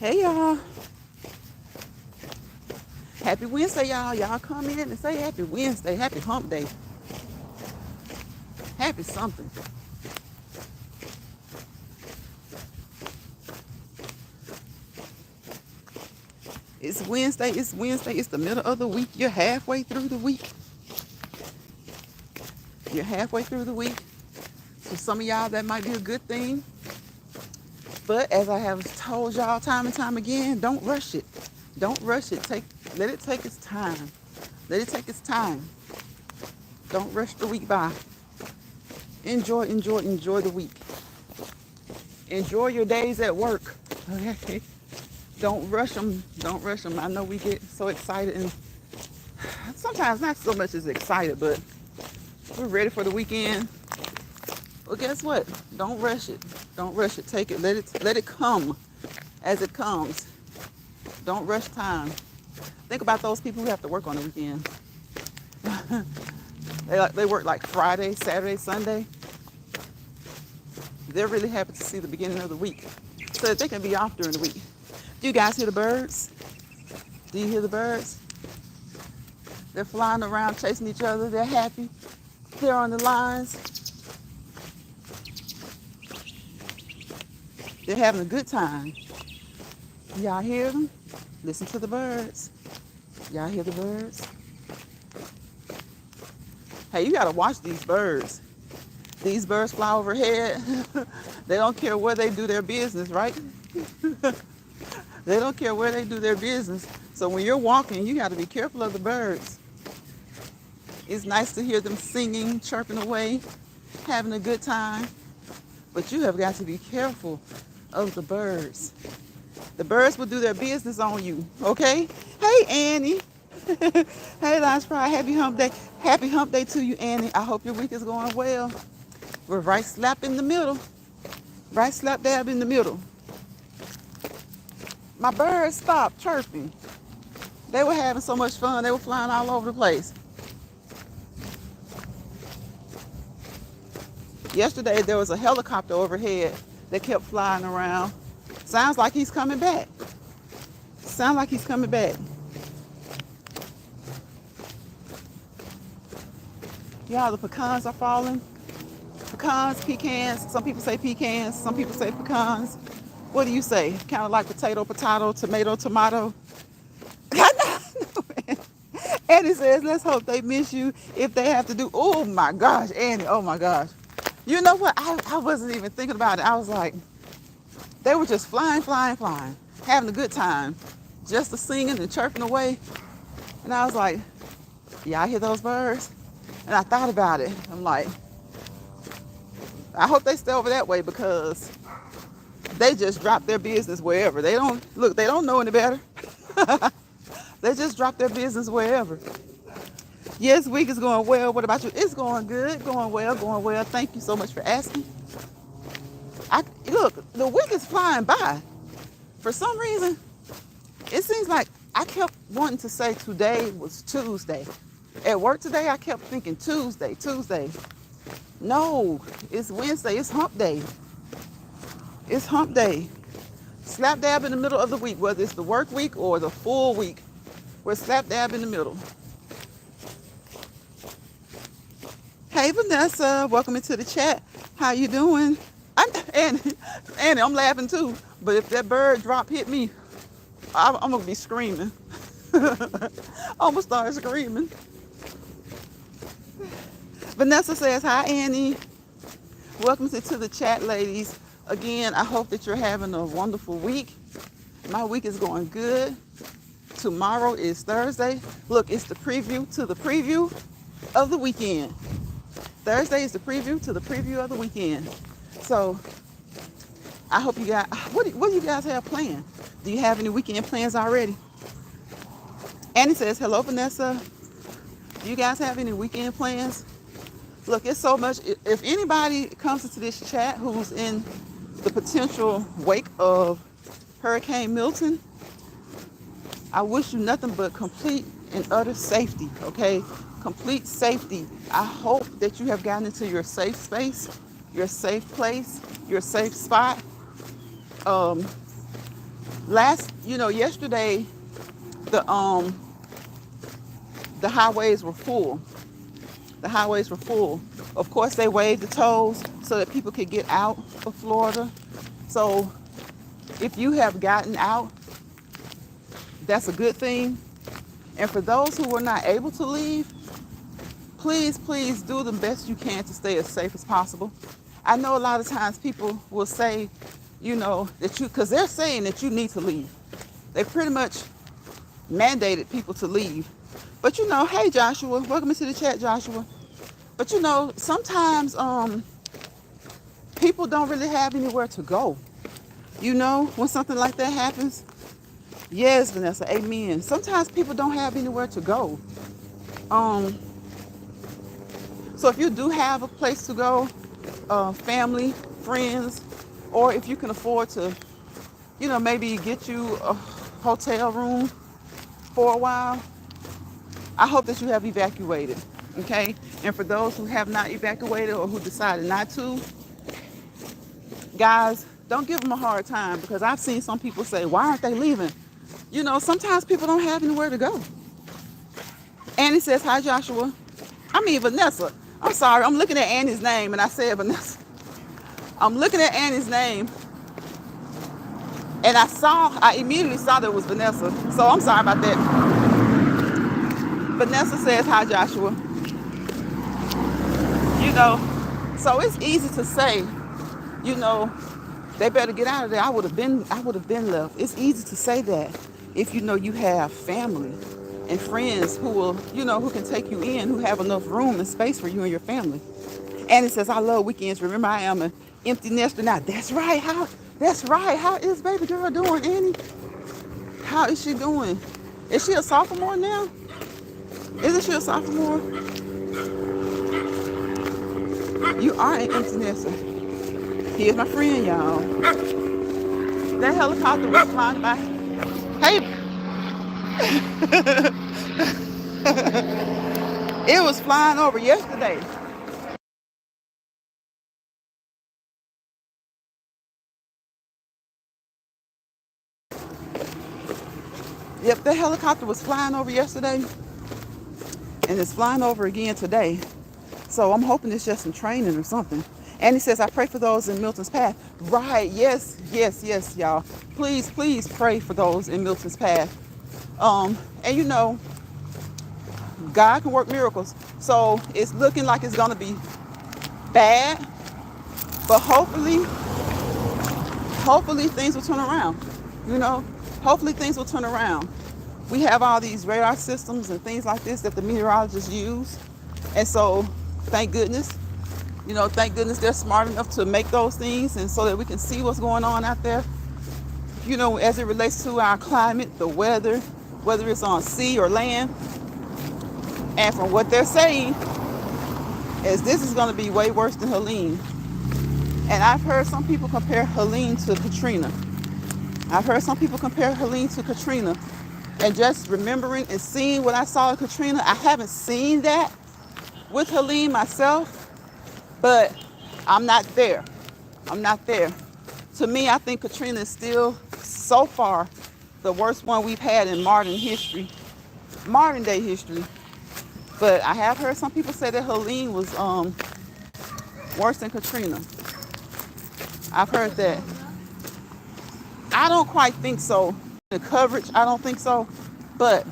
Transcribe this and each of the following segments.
Hey y'all. Happy Wednesday, y'all. Y'all come in and say happy Wednesday, happy hump day, happy something. It's Wednesday, it's Wednesday, it's the middle of the week. You're halfway through the week. You're halfway through the week. For some of y'all, that might be a good thing. But as I have told y'all time and time again, don't rush it. Don't rush it. Let it take its time. Let it take its time. Don't rush the week by. Enjoy the week. Enjoy your days at work. Okay? Don't rush them. Don't rush them. I know we get so excited, and sometimes not so much as excited, but we're ready for the weekend. Well, guess what? Don't rush it. Don't rush it. Take it. Let it come as it comes. Don't rush time. Think about those people who have to work on the weekend. They work like Friday, Saturday, Sunday. They're really happy to see the beginning of the week so that they can be off during the week. Do you guys hear the birds? Do you hear the birds? They're flying around chasing each other. They're happy. They're on the lines. They're having a good time. Y'all hear them? Listen to the birds. Y'all hear the birds? Hey, you gotta watch these birds. These birds fly overhead. They don't care where they do their business, right? They don't care where they do their business. So when you're walking, you gotta be careful of the birds. It's nice to hear them singing, chirping away, having a good time. But you have got to be careful of the birds. The birds will do their business on you, okay? Hey, Annie. Hey, Lance Pride. Happy hump day. Happy hump day to you, Annie. I hope your week is going well. We're right slap in the middle. Right slap dab in the middle. My birds stopped chirping. They were having so much fun. They were flying all over the place. Yesterday, there was a helicopter overhead that kept flying around. Sounds like he's coming back. Sounds like he's coming back. Y'all, the pecans are falling. Pecans, pecans. Some people say pecans. Some people say pecans. What do you say? Kind of like potato, potato, tomato, tomato. Annie says, let's hope they miss you if they have to do. Oh my gosh, Annie. Oh my gosh. You know what? I wasn't even thinking about it. I was like, they were just flying, having a good time, just singing and chirping away. And I was like, yeah, I hear those birds. And I thought about it. I'm like, I hope they stay over that way because they just drop their business wherever. They don't know any better. They just drop their business wherever. Yes, week is going well. What about you? It's going good, going well. Thank you so much for asking. Look, the week is flying by. For some reason, it seems like I kept wanting to say today was Tuesday. At work today, I kept thinking Tuesday. No, it's Wednesday. It's hump day. It's hump day. Slap dab in the middle of the week, whether it's the work week or the full week. We're slap dab in the middle. Hey, Vanessa, welcome into the chat. How you doing? Annie, I'm laughing too. But if that bird drop hit me, I'm going to be screaming. I'm going to start screaming. Vanessa says, hi, Annie. Welcome to the chat, ladies. Again, I hope that you're having a wonderful week. My week is going good. Tomorrow is Thursday. Look, it's the preview to the preview of the weekend. Thursday is the preview to the preview of the weekend. So I hope you guys, what do you guys have planned? Do you have any weekend plans already? Annie says, hello, Vanessa. Do you guys have any weekend plans? Look, it's so much. If anybody comes into this chat who's in the potential wake of Hurricane Milton, I wish you nothing but complete and utter safety, okay? Complete safety. I hope that you have gotten into your safe space, your safe place, your safe spot. Yesterday, the the highways were full. The highways were full. Of course, they waived the tolls so that people could get out of Florida. So if you have gotten out, that's a good thing. And for those who were not able to leave, please, please do the best you can to stay as safe as possible. I know a lot of times people will say, because they're saying that you need to leave. They pretty much mandated people to leave. But hey Joshua, welcome to the chat, Joshua. But sometimes people don't really have anywhere to go. When something like that happens. Yes, Vanessa, amen. Sometimes people don't have anywhere to go. So if you do have a place to go, family, friends, or if you can afford to, maybe get you a hotel room for a while, I hope that you have evacuated, okay? And for those who have not evacuated or who decided not to, guys, don't give them a hard time, because I've seen some people say, why aren't they leaving? Sometimes people don't have anywhere to go. Annie says, hi, Joshua. Vanessa. I'm sorry, I'm looking at Annie's name and I said Vanessa. I'm looking at Annie's name and I immediately saw that it was Vanessa. So I'm sorry about that. Vanessa says, hi, Joshua. So it's easy to say, they better get out of there. I would have been left. It's easy to say that if you have family and friends who will, who can take you in, who have enough room and space for you and your family. And it says, I love weekends. Remember, I am an empty nester now. That's right. How is baby girl doing, Annie? How is she doing? Is she a sophomore now? Isn't she a sophomore? You are an empty nester. Here's my friend, y'all. That helicopter was flying by. Hey. It was flying over yesterday. Yep, the helicopter was flying over yesterday and it's flying over again today. So I'm hoping it's just some training or something. And he says, I pray for those in Milton's path. Right, yes, y'all. Please pray for those in Milton's path. And God can work miracles. So it's looking like it's gonna be bad, but hopefully things will turn around. Hopefully things will turn around. We have all these radar systems and things like this that the meteorologists use. And so thank goodness they're smart enough to make those things, and so that we can see what's going on out there, as it relates to our climate, the weather, whether it's on sea or land. And from what they're saying is this is going to be way worse than Helene. And I've heard some people compare Helene to Katrina. And just remembering and seeing what I saw in Katrina, I haven't seen that with Helene myself, but I'm not there. To me, I think Katrina is still so far the worst one we've had in modern day history. But I have heard some people say that Helene was worse than Katrina. I've heard that. I don't quite think so. The coverage, I don't think so. But,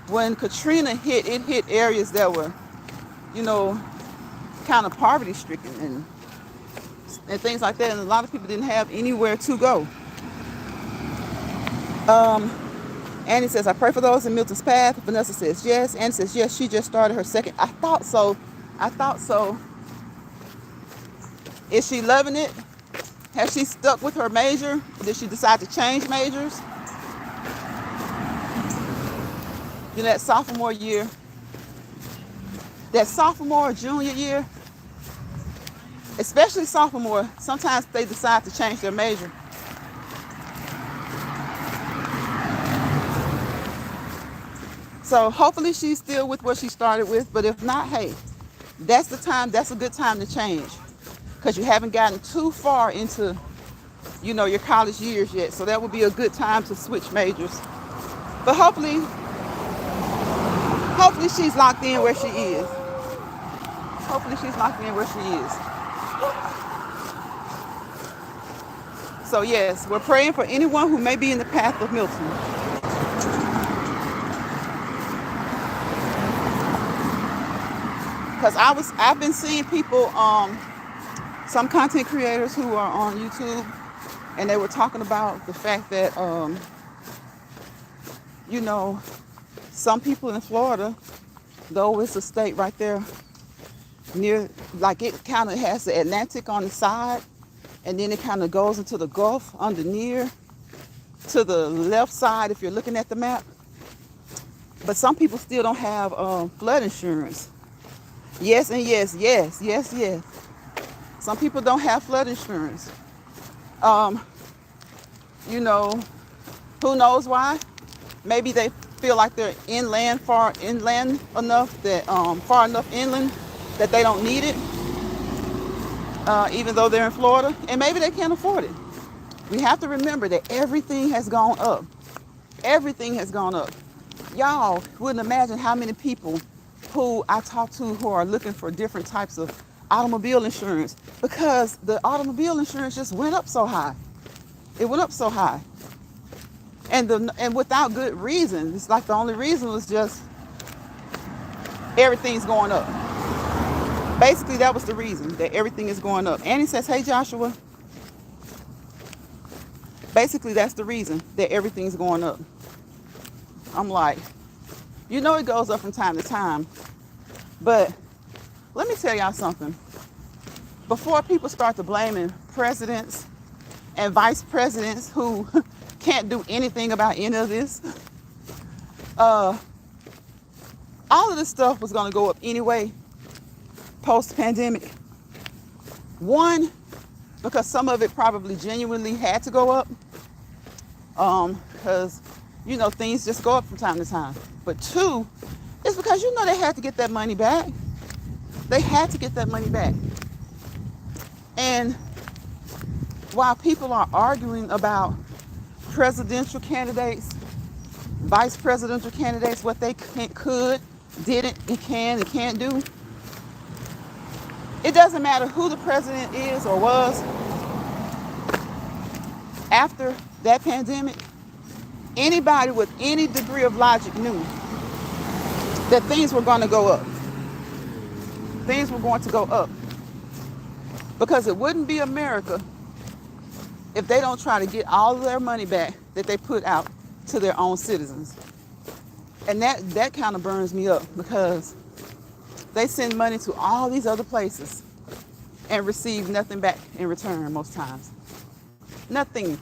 when Katrina hit, it hit areas that were, kind of poverty stricken and things like that. And a lot of people didn't have anywhere to go. Annie says, I pray for those in Milton's path. Vanessa says, yes. Annie says, yes, she just started her second. I thought so. Is she loving it? Has she stuck with her major? Did she decide to change majors? That sophomore year, that sophomore, junior year, especially sophomore, sometimes they decide to change their major. So hopefully she's still with what she started with, but if not, hey, that's a good time to change, because you haven't gotten too far into your college years yet. So that would be a good time to switch majors. But hopefully she's locked in where she is. Hopefully she's locked in where she is. So yes, we're praying for anyone who may be in the path of Milton. Because I've been seeing people, some content creators who are on YouTube, and they were talking about the fact that, some people in Florida, though it's a state right there near, like it kind of has the Atlantic on the side, and then it kind of goes into the Gulf underneath to the left side if you're looking at the map. But some people still don't have flood insurance. Yes, and yes. Some people don't have flood insurance. Who knows why? Maybe they feel like they're far inland enough that far enough inland that they don't need it, even though they're in Florida, and maybe they can't afford it. We have to remember that everything has gone up. Everything has gone up. Y'all wouldn't imagine how many people who I talk to who are looking for different types of automobile insurance, because the automobile insurance just went up so high. It went up so high. And without good reason. It's like the only reason was just everything's going up. Basically, that was the reason, that everything is going up. Annie says, hey, Joshua. Basically, that's the reason that everything's going up. I'm like, it goes up from time to time. But let me tell y'all something. Before people start to blaming presidents and vice presidents who can't do anything about any of this, all of this stuff was going to go up anyway, post-pandemic. One, because some of it probably genuinely had to go up, because, things just go up from time to time. But two, it's because, they had to get that money back. They had to get that money back. And while people are arguing about presidential candidates, vice presidential candidates, what they could, didn't, and can and can't do, it doesn't matter who the president is or was. After that pandemic, anybody with any degree of logic knew that things were going to go up. Things were going to go up. Because it wouldn't be America if they don't try to get all of their money back that they put out to their own citizens. And that kind of burns me up, because they send money to all these other places and receive nothing back in return most times. Nothing.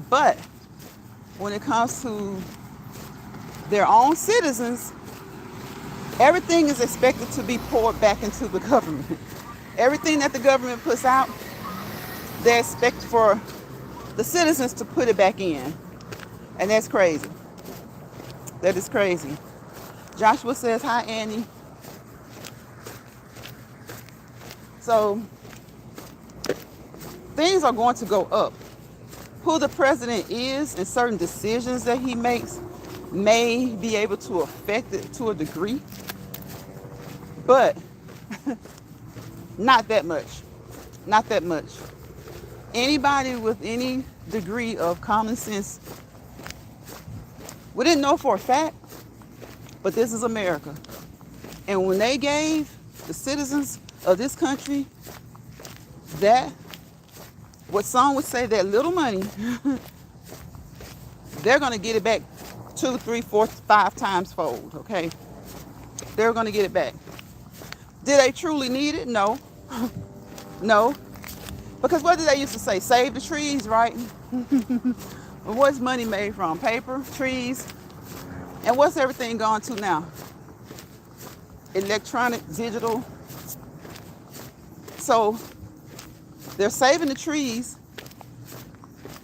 But when it comes to their own citizens, everything is expected to be poured back into the government. Everything that the government puts out, they expect for the citizens to put it back in. And that's crazy. That is crazy. Joshua says, hi, Annie. So things are going to go up. Who the president is and certain decisions that he makes may be able to affect it to a degree, but not that much. Not that much. Anybody with any degree of common sense, we didn't know for a fact, but this is America. And when they gave the citizens of this country that, what some would say, that little money, they're going to get it back 2, 3, 4, 5 times fold, okay? They're going to get it back. Did they truly need it? No. No. Because what did they used to say? Save the trees, right? What's money made from? Paper, trees. And what's everything gone to now? Electronic, digital. So they're saving the trees.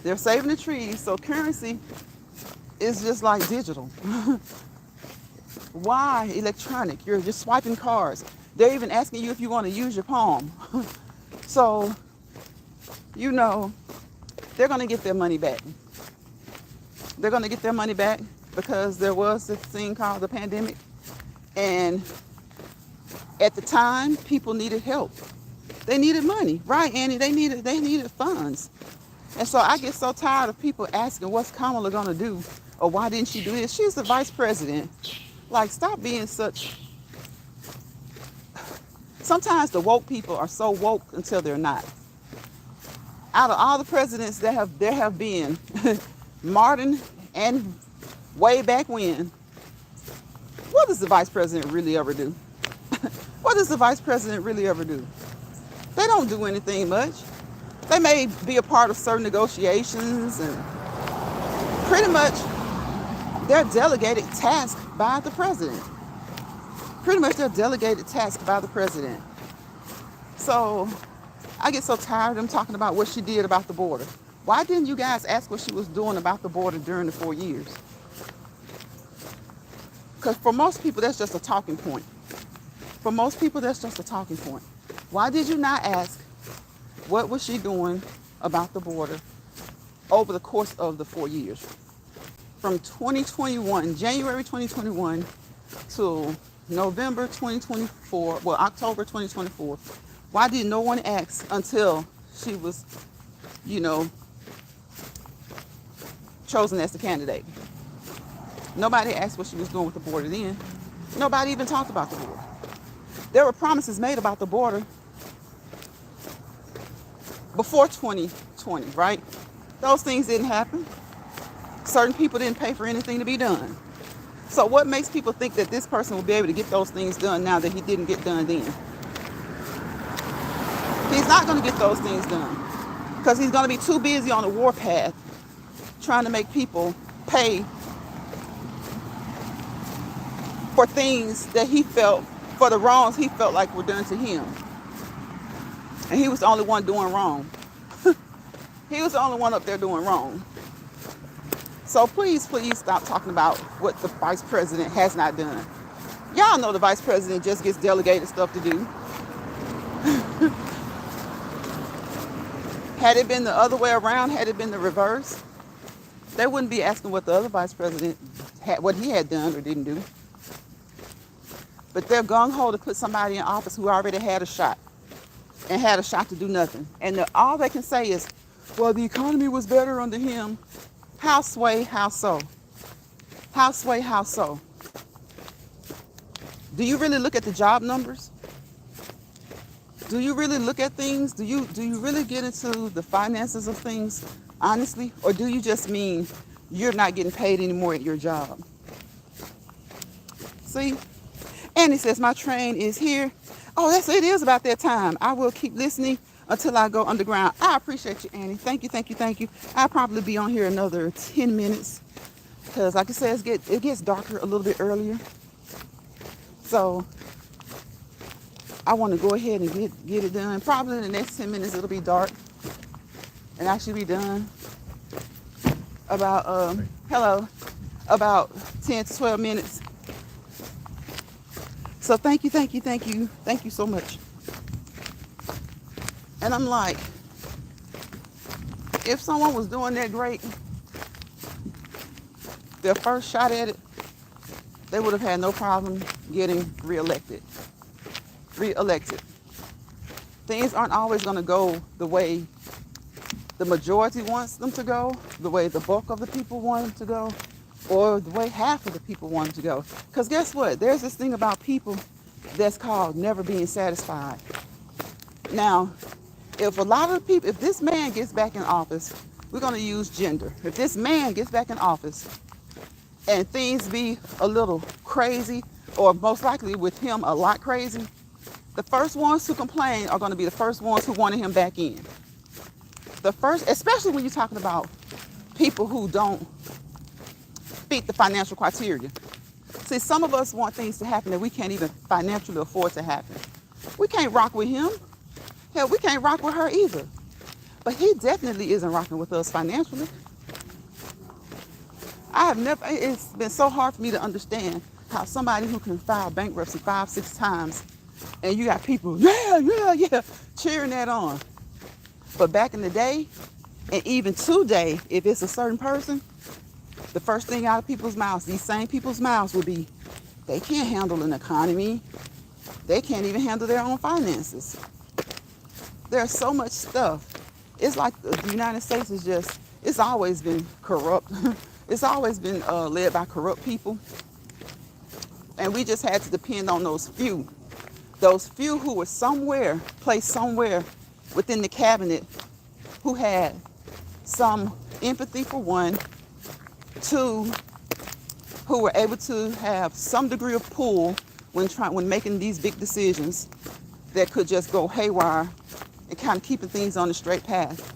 They're saving the trees. So currency is just like digital. Why electronic? You're just swiping cards. They're even asking you if you want to use your palm. So, you know, they're going to get their money back. They're going to get their money back because there was this thing called the pandemic. And at the time, people needed help. They needed money, right, Annie? They needed funds. And so I get so tired of people asking, what's Kamala going to do? Or why didn't she do this? She's the vice president. Like, stop being such... Sometimes the woke people are so woke until they're not. Out of all the presidents there have been, Martin and way back when, what does the vice president really ever do? What does the vice president really ever do? They don't do anything much. They may be a part of certain negotiations, and pretty much they're delegated tasks by the president. Pretty much they're delegated tasks by the president. So I get so tired of them talking about what she did about the border. Why didn't you guys ask what she was doing about the border during the 4 years? Because for most people, that's just a talking point. For most people, that's just a talking point. Why did you not ask what was she doing about the border over the course of the 4 years? From 2021, January 2021 to November 2024, well, October 2024. Why did no one ask until she was, chosen as the candidate? Nobody asked what she was doing with the border then. Nobody even talked about the border. There were promises made about the border before 2020, right? Those things didn't happen. Certain people didn't pay for anything to be done. So what makes people think that this person will be able to get those things done now that he didn't get done then? He's not going to get those things done because he's going to be too busy on the warpath trying to make people pay for things that he felt, for the wrongs he felt like were done to him. And he was the only one doing wrong. He was the only one up there doing wrong. So please stop talking about what the vice president has not done. Y'all know the vice president just gets delegated stuff to do. Had it been the other way around, had it been the reverse, they wouldn't be asking what the other vice president had, what he had done or didn't do. But they're gung-ho to put somebody in office who already had a shot and had a shot to do nothing. And all they can say is, well, the economy was better under him. How sway, how so? How sway, how so? Do you really look at the job numbers? Do you really look at things? Do you really get into the finances of things, honestly? Or do you just mean you're not getting paid anymore at your job? See? Annie says, my train is here. Oh, it is about that time. I will keep listening until I go underground. I appreciate you, Annie. Thank you. I'll probably be on here another 10 minutes because, like I said, it gets darker a little bit earlier. So I want to go ahead and get it done. Probably in the next 10 minutes it'll be dark, and I should be done about about 10 to 12 minutes. So thank you so much. And I'm like, if someone was doing that great, their first shot at it, they would have had no problem getting reelected. Things aren't always going to go the way the majority wants them to go, the way the bulk of the people want them to go, or the way half of the people want them to go. Because guess what? There's this thing about people that's called never being satisfied. Now, if a lot of people, if this man gets back in office, we're going to use gender. If this man gets back in office and things be a little crazy, or most likely with him a lot crazy, the first ones to complain are going to be the first ones who wanted him back in. The first, especially when you're talking about people who don't fit the financial criteria. See, some of us want things to happen that we can't even financially afford to happen. We can't rock with him. Hell, we can't rock with her either. But he definitely isn't rocking with us financially. It's been so hard for me to understand how somebody who can file bankruptcy 5-6 times And you got people, yeah, yeah, yeah, cheering that on. But back in the day, and even today, if it's a certain person, the first thing out of people's mouths, these same people's mouths would be, they can't handle an economy. They can't even handle their own finances. There's so much stuff. It's like the United States is just, it's always been corrupt. It's always been led by corrupt people. And we just had to depend on those few who were somewhere, placed somewhere within the cabinet, who had some empathy for one, two, who were able to have some degree of pull when making these big decisions that could just go haywire and kind of keeping things on the straight path.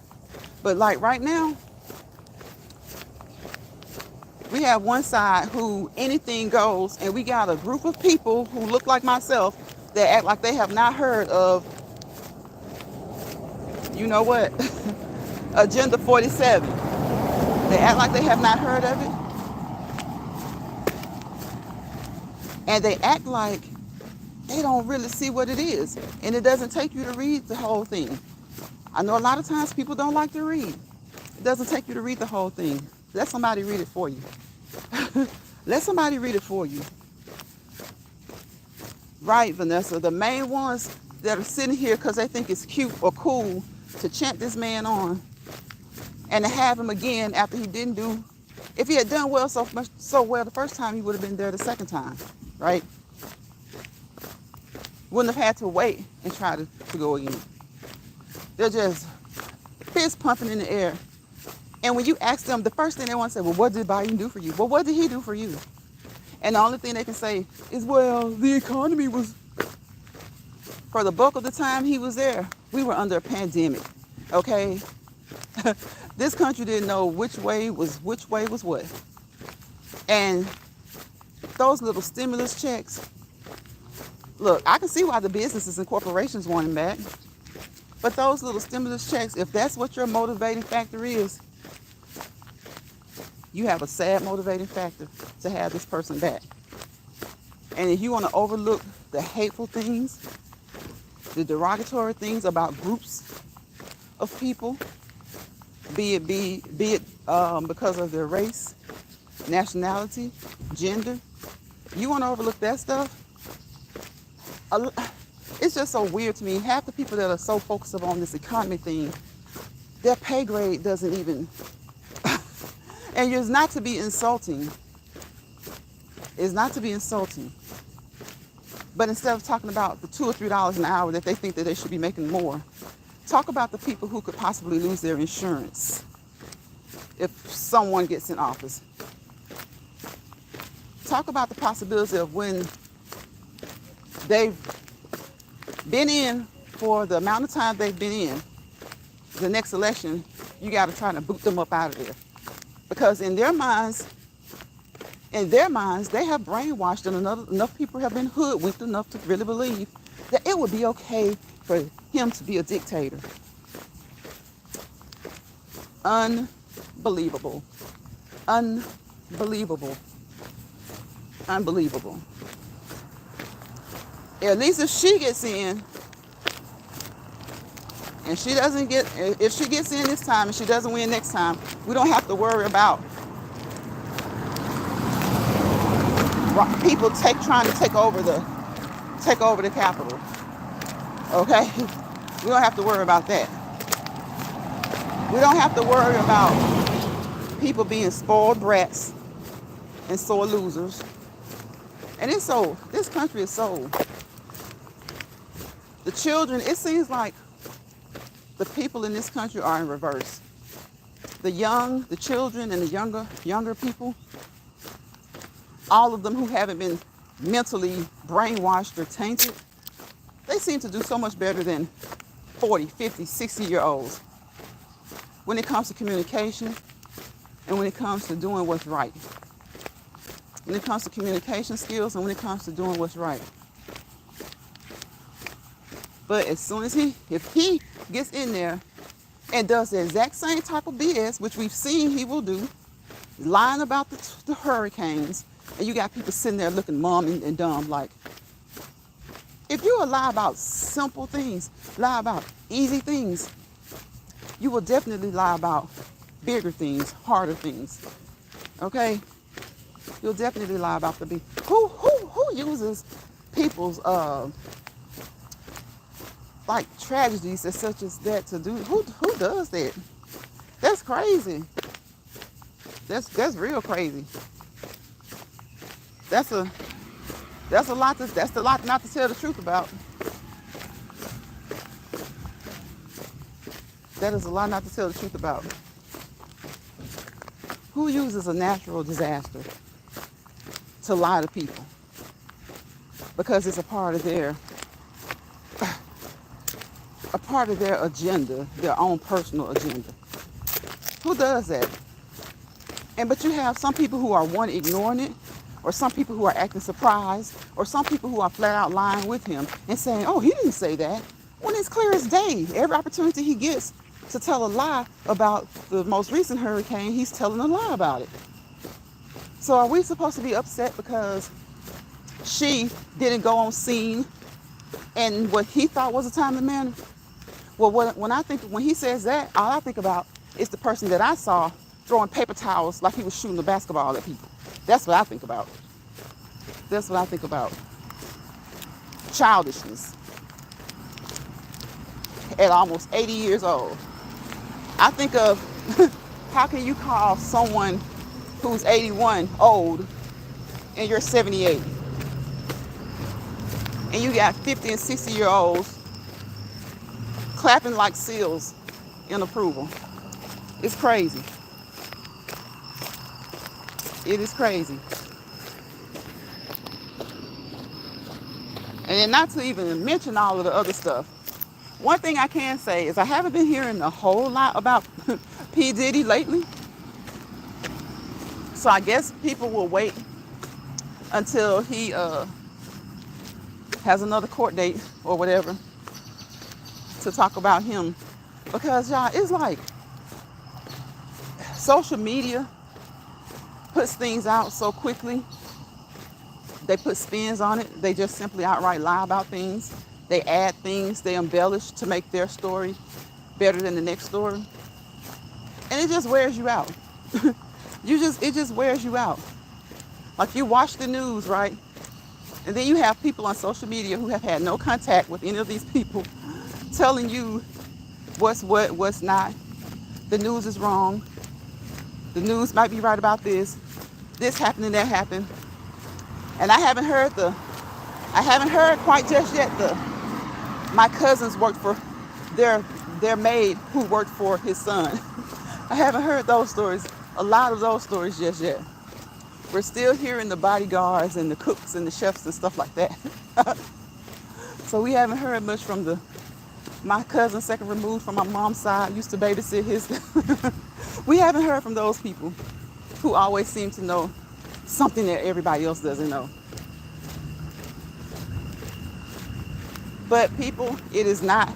But like right now, we have one side who anything goes, and we got a group of people who look like myself that act like they have not heard of, you know what, Agenda 47. They act like they have not heard of it. And they act like they don't really see what it is. And it doesn't take you to read the whole thing. I know a lot of times people don't like to read. It doesn't take you to read the whole thing. Let somebody read it for you. Let somebody read it for you. Right, Vanessa. The main ones that are sitting here because they think it's cute or cool to chant this man on and to have him again after he didn't do. If he had done well so well the first time, he would have been there the second time, right? Wouldn't have had to wait and try to go again. They're just fist pumping in the air. And when you ask them, the first thing they want to say, well, what did Biden do for you? Well, what did he do for you? And the only thing they can say is, well, the economy was, for the bulk of the time he was there, we were under a pandemic, okay? This country didn't know which way was what. And those little stimulus checks, look, I can see why the businesses and corporations want him back. But those little stimulus checks, if that's what your motivating factor is, you have a sad motivating factor to have this person back. And if you want to overlook the hateful things, the derogatory things about groups of people, be it because of their race, nationality, gender, you want to overlook that stuff? It's just so weird to me. Half the people that are so focused on this economy thing, their pay grade doesn't even, and it's not to be insulting. It's not to be insulting. But instead of talking about the $2 or $3 an hour that they think that they should be making more, talk about the people who could possibly lose their insurance if someone gets in office. Talk about the possibility of when they've been in for the amount of time they've been in, the next election, you got to try to boot them up out of there. Because in their minds, they have brainwashed, and enough people have been hoodwinked enough to really believe that it would be okay for him to be a dictator. Unbelievable. Unbelievable. Unbelievable. At least if she gets in, and she doesn't get, if she gets in this time and she doesn't win next time, we don't have to worry about people trying to take over the Capitol. Okay? We don't have to worry about that. We don't have to worry about people being spoiled brats and sore losers. And this country is so, the children, it seems like the people in this country are in reverse. The children and the younger people, all of them who haven't been mentally brainwashed or tainted, they seem to do so much better than 40, 50, 60-year-olds when it comes to communication and when it comes to doing what's right. When it comes to communication skills and when it comes to doing what's right. But as soon as if he gets in there and does the exact same type of BS, which we've seen he will do, lying about the hurricanes, and you got people sitting there looking mum and dumb like, If you will lie about simple things, lie about easy things, you will definitely lie about bigger things, harder things. Okay? You'll definitely lie about the big. Who uses people's like tragedies and such as that to do? Who does that? That's crazy. That's real crazy. That's a lot not to tell the truth about. That is a lot not to tell the truth about. Who uses a natural disaster to lie to people? Because it's a part of their agenda, their own personal agenda. Who does that? But you have some people who are ignoring it, or some people who are acting surprised, or some people who are flat out lying with him and saying, oh, he didn't say that. When it's clear as day, every opportunity he gets to tell a lie about the most recent hurricane, he's telling a lie about it. So are we supposed to be upset because she didn't go on scene and what he thought was a timely manner? Well, when he says that, all I think about is the person that I saw throwing paper towels like he was shooting a basketball at people. That's what I think about. That's what I think about. Childishness. At almost 80 years old. I think of how can you call someone who's 81 old and you're 78? And you got 50 and 60-year-olds clapping like seals in approval. It's crazy. It is crazy. And then not to even mention all of the other stuff. One thing I can say is I haven't been hearing a whole lot about P. Diddy lately. So I guess people will wait until he has another court date or whatever to talk about him. Because, y'all, it's like social media puts things out so quickly. They put spins on it. They just simply outright lie about things. They add things, they embellish to make their story better than the next story. And it just wears you out. It just wears you out. Like you watch the news, right? And then you have people on social media who have had no contact with any of these people telling you what's what, what's not. The news is wrong. The news might be right about this. This happened and that happened. And I haven't heard quite just yet my cousins worked for their maid who worked for his son. I haven't heard those stories, a lot of those stories just yet. We're still hearing the bodyguards and the cooks and the chefs and stuff like that. So we haven't heard much from my cousin, second removed from my mom's side, used to babysit his. We haven't heard from those people who always seem to know something that everybody else doesn't know. But people, it is not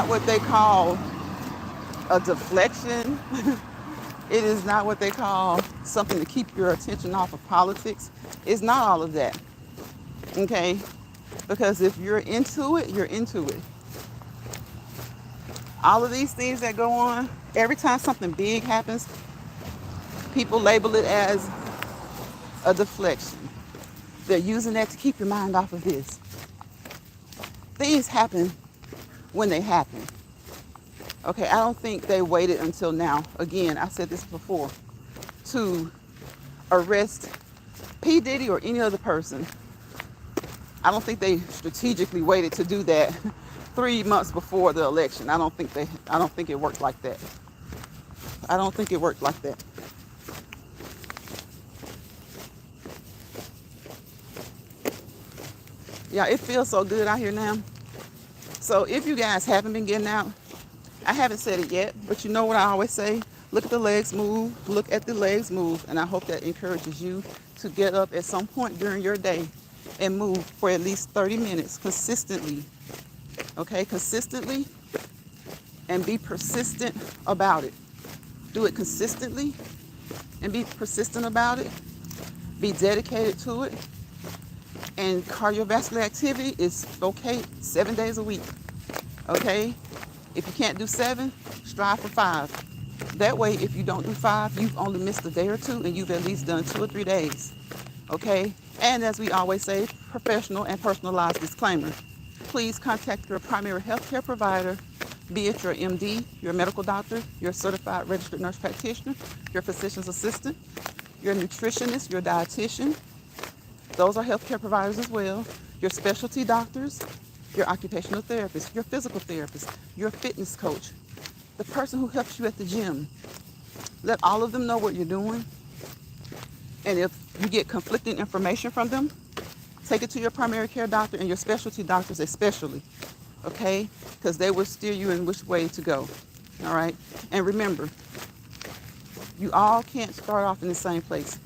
what they call a deflection. It is not what they call something to keep your attention off of politics. It's not all of that. Okay? Because if you're into it, you're into it. All of these things that go on, every time something big happens, people label it as a deflection. They're using that to keep your mind off of this. Things happen when they happen. Okay, I don't think they waited until now. Again, I said this before, to arrest P. Diddy or any other person. I don't think they strategically waited to do that 3 months before the election. I don't think it worked like that. I don't think it worked like that. Yeah, it feels so good out here now. So if you guys haven't been getting out, I haven't said it yet, but you know what I always say? Look at the legs move, look at the legs move. And I hope that encourages you to get up at some point during your day and move for at least 30 minutes consistently. Okay, consistently, and be persistent about it. Do it consistently and be persistent about it. Be dedicated to it. And cardiovascular activity is okay 7 days a week. Okay? If you can't do 7, strive for 5. That way, if you don't do 5, you've only missed a day or 2, and you've at least done 2 or 3 days. Okay? And as we always say, professional and personalized disclaimer. Please contact your primary healthcare provider, be it your MD, your medical doctor, your certified registered nurse practitioner, your physician's assistant, your nutritionist, your dietitian. Those are healthcare providers as well. Your specialty doctors, your occupational therapist, your physical therapist, your fitness coach, the person who helps you at the gym. Let all of them know what you're doing. And if you get conflicting information from them, take it to your primary care doctor and your specialty doctors especially, okay? Because they will steer you in which way to go, all right? And remember, you all can't start off in the same place.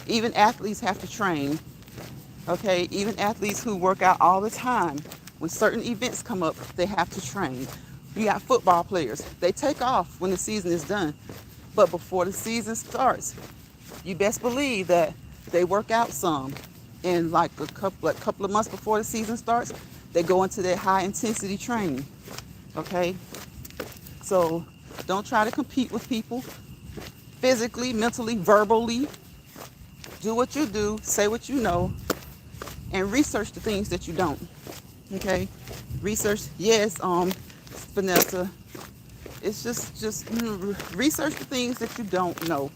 Even athletes have to train, okay? Even athletes who work out all the time, when certain events come up, they have to train. You got football players. They take off when the season is done. But before the season starts, you best believe that they work out some. And like a couple of months before the season starts, they go into that high intensity training. Okay? So don't try to compete with people physically, mentally, verbally. Do what you do, say what you know, and research the things that you don't. Okay? Research, yes, Vanessa. It's just research the things that you don't know.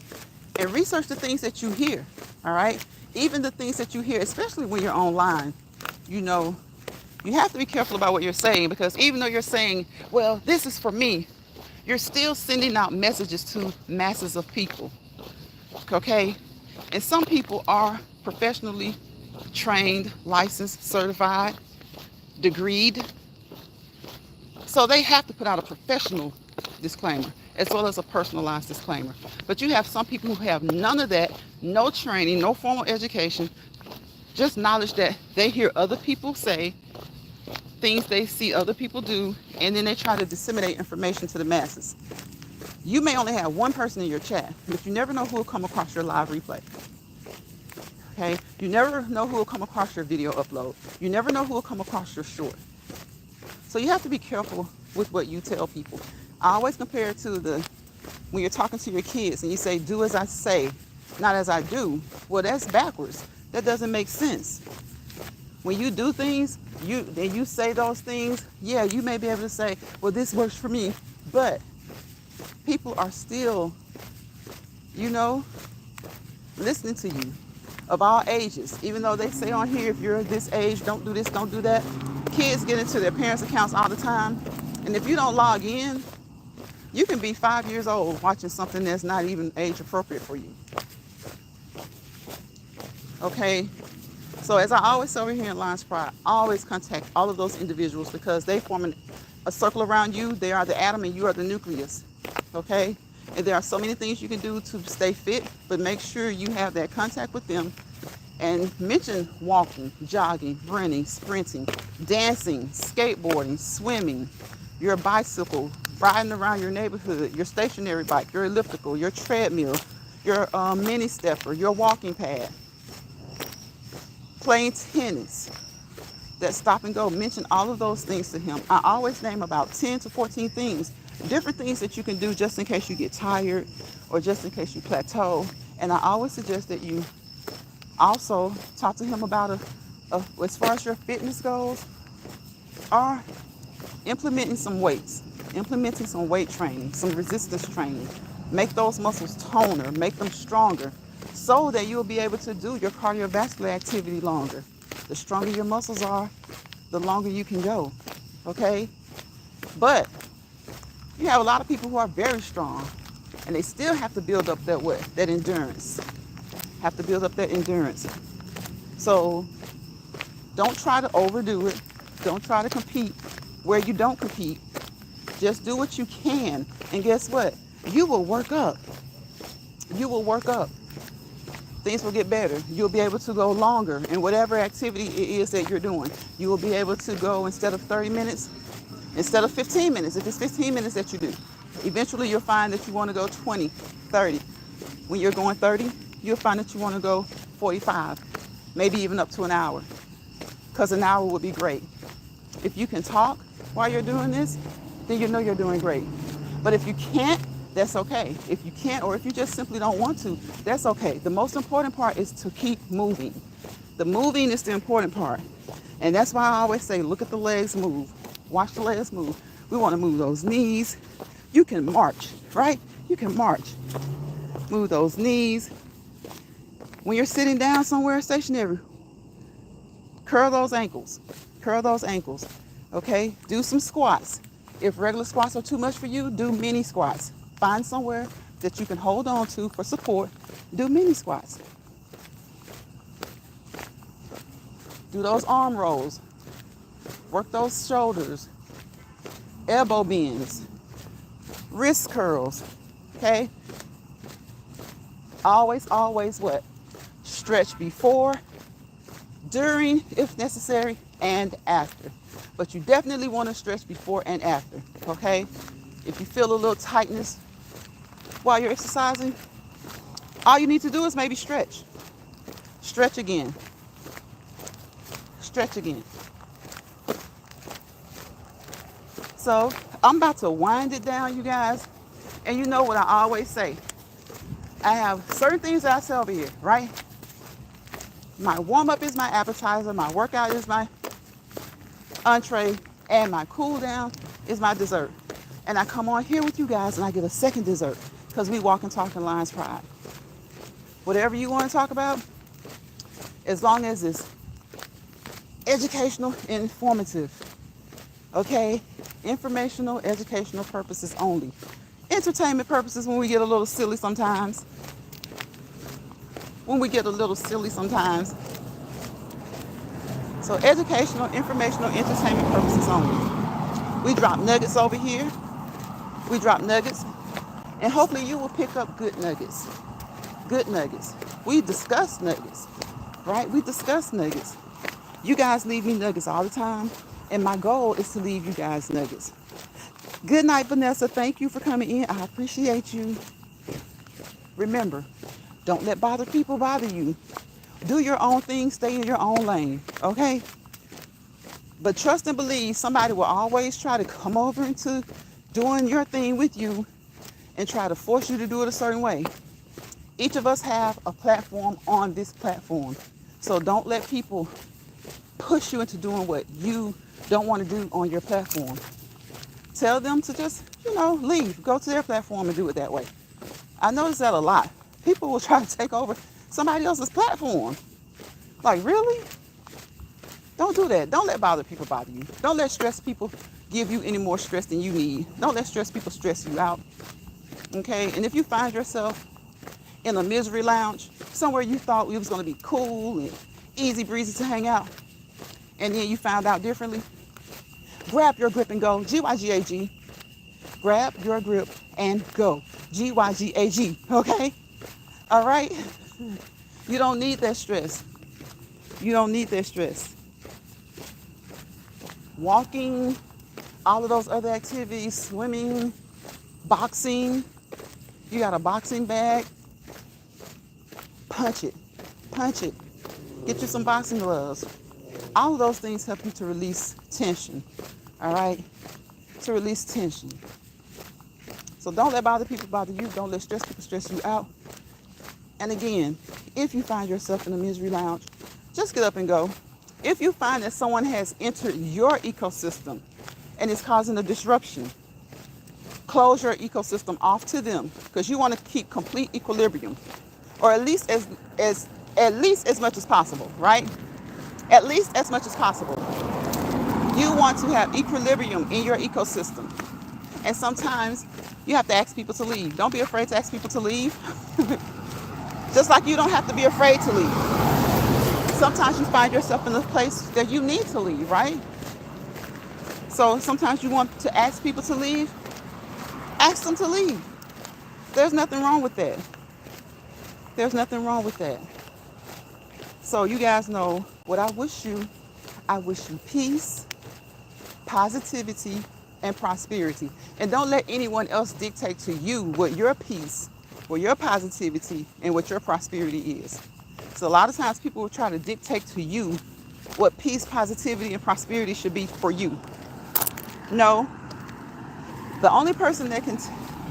And research the things that you hear. All right? Even the things that you hear, especially when you're online, you know, you have to be careful about what you're saying, because even though you're saying, well, this is for me, you're still sending out messages to masses of people. Okay? And some people are professionally trained, licensed, certified, degreed. So they have to put out a professional disclaimer as well as a personalized disclaimer. But you have some people who have none of that, no training, no formal education, just knowledge that they hear other people say, things they see other people do, and then they try to disseminate information to the masses. You may only have one person in your chat, but you never know who will come across your live replay. Okay? You never know who will come across your video upload. You never know who will come across your short. So you have to be careful with what you tell people. I always compare it to when you're talking to your kids and you say, do as I say, not as I do. Well, that's backwards. That doesn't make sense. When you do things, you say those things, yeah, you may be able to say, well, this works for me. But people are still, listening to you of all ages. Even though they say on here, if you're this age, don't do this, don't do that. Kids get into their parents' accounts all the time. And if you don't log in, you can be 5 years old watching something that's not even age appropriate for you. Okay? So as I always say over here in Lions Pride, always contact all of those individuals, because they form a circle around you. They are the atom and you are the nucleus. Okay? And there are so many things you can do to stay fit, but make sure you have that contact with them. And mention walking, jogging, running, sprinting, dancing, skateboarding, swimming, your bicycle, riding around your neighborhood, your stationary bike, your elliptical, your treadmill, your mini stepper, your walking pad, playing tennis, that stop and go. Mention all of those things to him. I always name about 10 to 14 things, different things that you can do just in case you get tired or just in case you plateau. And I always suggest that you also talk to him about as far as your fitness goes, or implementing some weights, implementing some weight training, some resistance training. Make those muscles toner, make them stronger, so that you'll be able to do your cardiovascular activity longer. The stronger your muscles are, the longer you can go, okay? But you have a lot of people who are very strong, and they still have to build up that endurance. Have to build up that endurance. So don't try to overdo it. Don't try to compete where you don't compete. Just do what you can. And guess what? You will work up. You will work up. Things will get better. You'll be able to go longer in whatever activity it is that you're doing. You will be able to go, instead of 30 minutes, instead of 15 minutes, if it's 15 minutes that you do, eventually you'll find that you want to go 20, 30. When you're going 30, you'll find that you want to go 45, maybe even up to an hour, because an hour would be great. If you can talk while you're doing this, then you know you're doing great. But if you can't, that's okay. If you can't, or if you just simply don't want to, that's okay. The most important part is to keep moving. The moving is the important part. And that's why I always say, look at the legs move. Watch the legs move. We want to move those knees. You can march, right? You can march. Move those knees. When you're sitting down somewhere stationary, curl those ankles. Curl those ankles. Okay? Do some squats. If regular squats are too much for you, do mini squats. Find somewhere that you can hold on to for support. Do mini squats. Do those arm rolls. Work those shoulders. Elbow bends. Wrist curls. Okay? Always what? Stretch before, during, if necessary, and after. But you definitely want to stretch before and after, okay? If you feel a little tightness while you're exercising, all you need to do is maybe stretch. Stretch again. Stretch again. So I'm about to wind it down, you guys. And you know what I always say. I have certain things that I say over here, right? My warm-up is my appetizer. My workout is my entree. And my cool down is my dessert. And I come on here with you guys and I get a second dessert because we walk and talk in Lions Pride. Whatever you want to talk about, as long as it's educational and informative. Okay? Informational, educational purposes only. Entertainment purposes when we get a little silly sometimes. So educational, informational, entertainment purposes only. We drop nuggets over here. We drop nuggets. And hopefully you will pick up good nuggets. Good nuggets. We discuss nuggets, right? We discuss nuggets. You guys leave me nuggets all the time. And my goal is to leave you guys nuggets. Good night, Vanessa. Thank you for coming in. I appreciate you. Remember, don't let bother people bother you. Do your own thing. Stay in your own lane. Okay? But trust and believe somebody will always try to come over into doing your thing with you and try to force you to do it a certain way. Each of us have a platform on this platform. So don't let people push you into doing what you don't want to do on your platform. Tell them to just, leave. Go to their platform and do it that way. I notice that a lot. People will try to take over somebody else's platform. Like, really? Don't do that. Don't let people bother you. Don't let stressed people give you any more stress than you need. Don't let stressed people stress you out. Okay? And if you find yourself in a misery lounge, somewhere you thought it was going to be cool and easy breezy to hang out, and then you found out differently, grab your grip and go. G-Y-G-A-G. Grab your grip and go. G-Y-G-A-G. Okay? All right? You don't need that stress. You don't need that stress. Walking, all of those other activities, swimming, boxing. You got a boxing bag. Punch it. Punch it. Get you some boxing gloves. All of those things help you to release tension. All right? To release tension. So don't let people bother you. Don't let stress people stress you out. And again, if you find yourself in a misery lounge, just get up and go. If you find that someone has entered your ecosystem and is causing a disruption, close your ecosystem off to them because you want to keep complete equilibrium, or at least as much as possible, right? At least as much as possible. You want to have equilibrium in your ecosystem. And sometimes you have to ask people to leave. Don't be afraid to ask people to leave. Just like you don't have to be afraid to leave. Sometimes you find yourself in a place that you need to leave, right? So sometimes you want to ask people to leave. Ask them to leave. There's nothing wrong with that. There's nothing wrong with that. So you guys know what I wish you. I wish you peace, positivity, and prosperity. And don't let anyone else dictate to you what your peace, what your positivity, and what your prosperity is. So a lot of times people will try to dictate to you what peace, positivity, and prosperity should be for you. No, the only person that can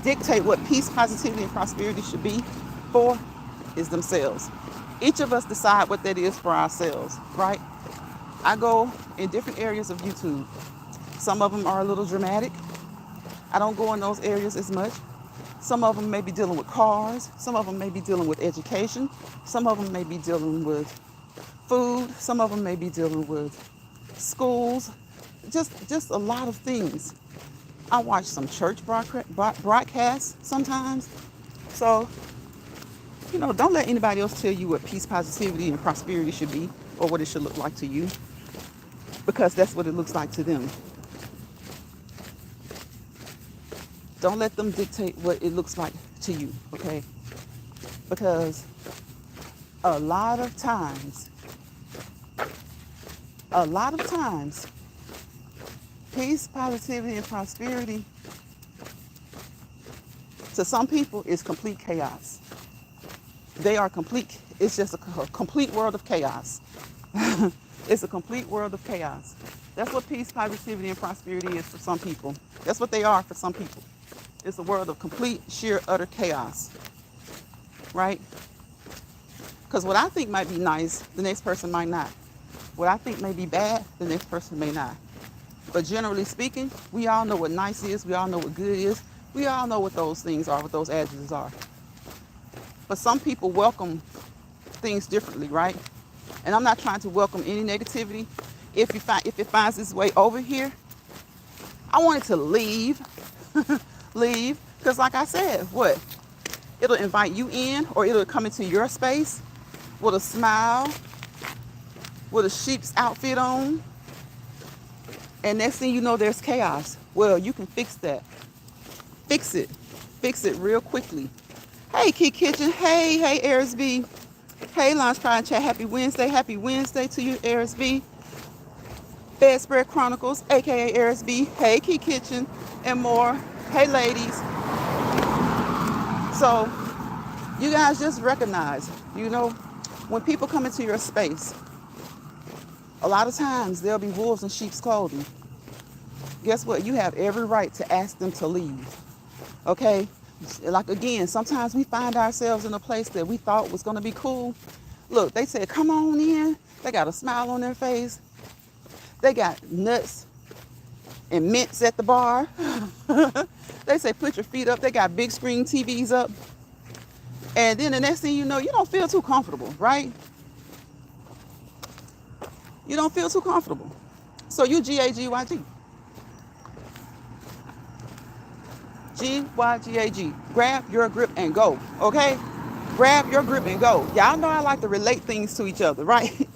dictate what peace, positivity, and prosperity should be for is themselves. Each of us decide what that is for ourselves, right? I go in different areas of YouTube. Some of them are a little dramatic. I don't go in those areas as much. Some of them may be dealing with cars. Some of them may be dealing with education. Some of them may be dealing with food. Some of them may be dealing with schools. Just a lot of things. I watch some church broadcasts sometimes. So, don't let anybody else tell you what peace, positivity, and prosperity should be or what it should look like to you, because that's what it looks like to them. Don't let them dictate what it looks like to you, okay? Because a lot of times, peace, positivity, and prosperity to some people is complete chaos. They are complete. It's just a complete world of chaos. It's a complete world of chaos. That's what peace, positivity, and prosperity is for some people. That's what they are for some people. It's a world of complete, sheer, utter chaos. Right? Because what I think might be nice, the next person might not. What I think may be bad, the next person may not. But generally speaking, we all know what nice is. We all know what good is. We all know what those things are, what those adjectives are. But some people welcome things differently, right? And I'm not trying to welcome any negativity. If it finds its way over here, I want it to leave. Leave. Because like I said, it'll invite you in, or it'll come into your space with a smile, with a sheep's outfit on. And next thing you know, there's chaos. Well, you can fix that. Fix it. Fix it real quickly. Hey, Key Kitchen. Hey, Arisb. Hey, Lunch Pride Chat. Happy Wednesday. Happy Wednesday to you, Arisb. Bedspread Chronicles, a.k.a. Arisb. Hey, Key Kitchen. And more. Hey, ladies. So, you guys just recognize, when people come into your space, a lot of times there'll be wolves in sheep's clothing. Guess what? You have every right to ask them to leave. Okay? Like, again, sometimes we find ourselves in a place that we thought was going to be cool. Look, they said, come on in. They got a smile on their face. They got nuts and mints at the bar. They say, put your feet up. They got big screen TVs up. And then the next thing you know, you don't feel too comfortable, right? You don't feel too comfortable. So you G-A-G-Y-G. G-Y-G-A-G. Grab your grip and go, okay? Grab your grip and go. Y'all know I like to relate things to each other, right?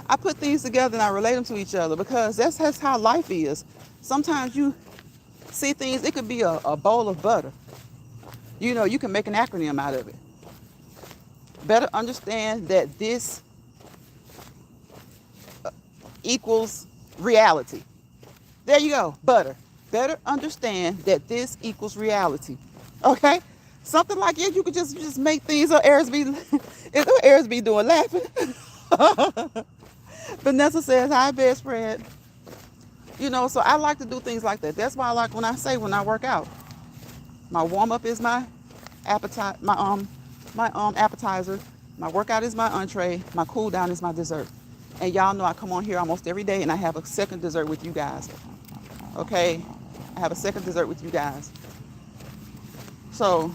I put things together and I relate them to each other because that's how life is. Sometimes you see things, it could be a bowl of butter. You can make an acronym out of it. Better understand that this equals reality. There you go, butter. Better understand that this equals reality. Okay? Something like you could just make things up. Arisb doing laughing. Vanessa says, hi, bedspread. So I like to do things like that. That's why I like when I work out. My warm-up is my appetite, my appetizer. My workout is my entree. My cool down is my dessert. And y'all know I come on here almost every day and I have a second dessert with you guys. Okay? I have a second dessert with you guys. So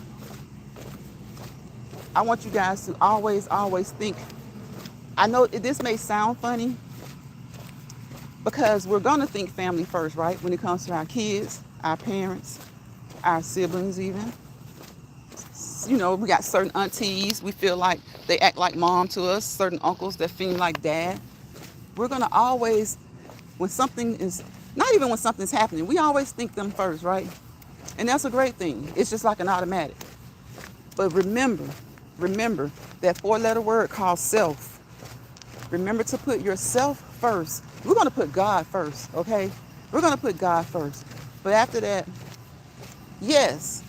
I want you guys to always think. I know this may sound funny because we're going to think family first, right? When it comes to our kids, our parents, our siblings even. We got certain aunties, we feel like they act like mom to us, certain uncles that feel like dad. We're going to always, when something's happening, we always think them first, right? And that's a great thing. It's just like an automatic. But remember that four-letter word called self. Remember to put yourself first. We're going to put God first, okay? We're going to put God first. But after that, yes,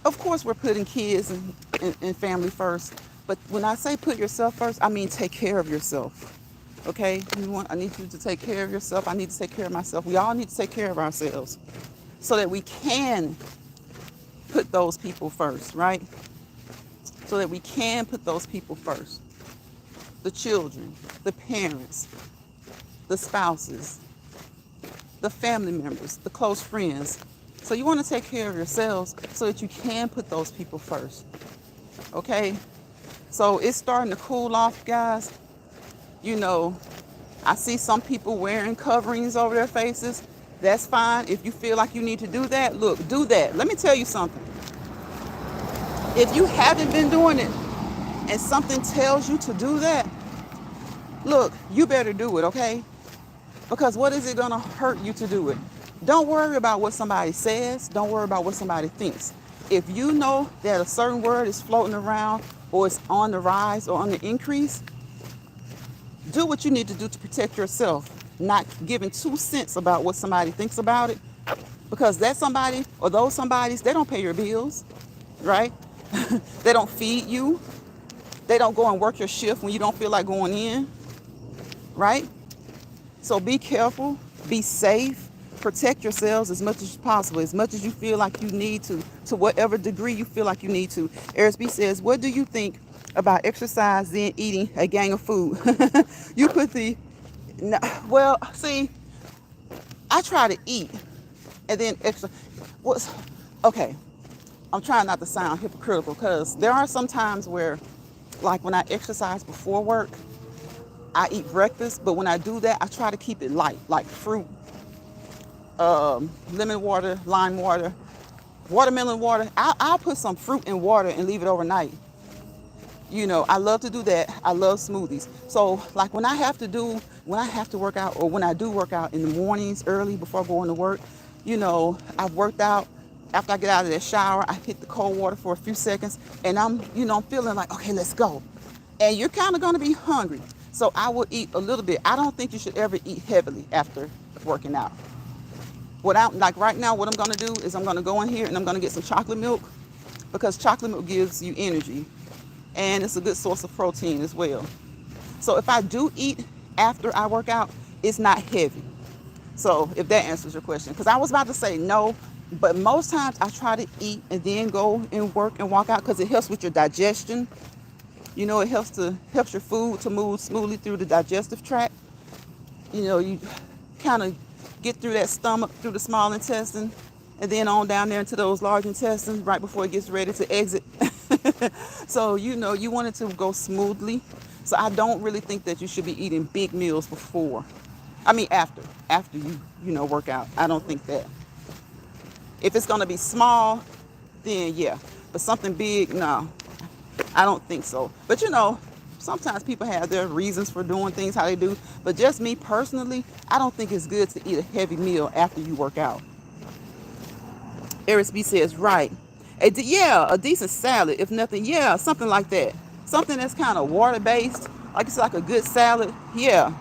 of course we're putting kids and family first. But when I say put yourself first, I mean take care of yourself. Okay? I need you to take care of yourself. I need to take care of myself. We all need to take care of ourselves so that we can put those people first, right? So that we can put those people first. The children, the parents, the spouses, the family members, the close friends. So you want to take care of yourselves so that you can put those people first. Okay? So it's starting to cool off, guys. You know, I see some people wearing coverings over their faces. That's fine. If you feel like you need to do that, look, do that. Let me tell you something. If you haven't been doing it and something tells you to do that, look, you better do it, okay? Because what is it going to hurt you to do it? Don't worry about what somebody says. Don't worry about what somebody thinks. If you know that a certain word is floating around or it's on the rise or on the increase, do what you need to do to protect yourself, not giving 2 cents about what somebody thinks about it. Because that somebody or those somebodies, they don't pay your bills, right? They don't feed you. They don't go and work your shift when you don't feel like going in, right? So be careful, be safe, protect yourselves as much as possible, as much as you feel like you need to whatever degree you feel like you need to. Arisby says, what do you think about exercise then eating a gang of food? You put the, no, well, see, I try to eat and then okay, I'm trying not to sound hypocritical because there are some times where, like when I exercise before work, I eat breakfast, but when I do that, I try to keep it light, like fruit, lemon water, lime water, watermelon water. I'll put some fruit in water and leave it overnight. You know, I love to do that. I love smoothies. So like when I have to work out, or when I do work out in the mornings early before going to work, you know, I've worked out. After I get out of that shower, I hit the cold water for a few seconds and I'm feeling like, okay, let's go. And you're kind of going to be hungry. So I will eat a little bit. I don't think you should ever eat heavily after working out. Like right now, what I'm going to do is I'm going to go in here and I'm going to get some chocolate milk because chocolate milk gives you energy and it's a good source of protein as well. So if I do eat after I work out, it's not heavy. So if that answers your question, because I was about to say no, but most times I try to eat and then go and work and walk out because it helps with your digestion. You know, it helps your food to move smoothly through the digestive tract. You know, you kind of get through that stomach, through the small intestine, and then on down there into those large intestines right before it gets ready to exit. So, you know, you want it to go smoothly. So I don't really think that you should be eating big meals before. I mean, after you work out. I don't think that. If it's going to be small, then yeah. But something big, no. I don't think so. But you know, sometimes people have their reasons for doing things how they do. But just me personally, I don't think it's good to eat a heavy meal after you work out. Eris B says, right. A decent salad, if nothing, yeah, something like that. Something that's kind of water-based, like it's like a good salad, yeah.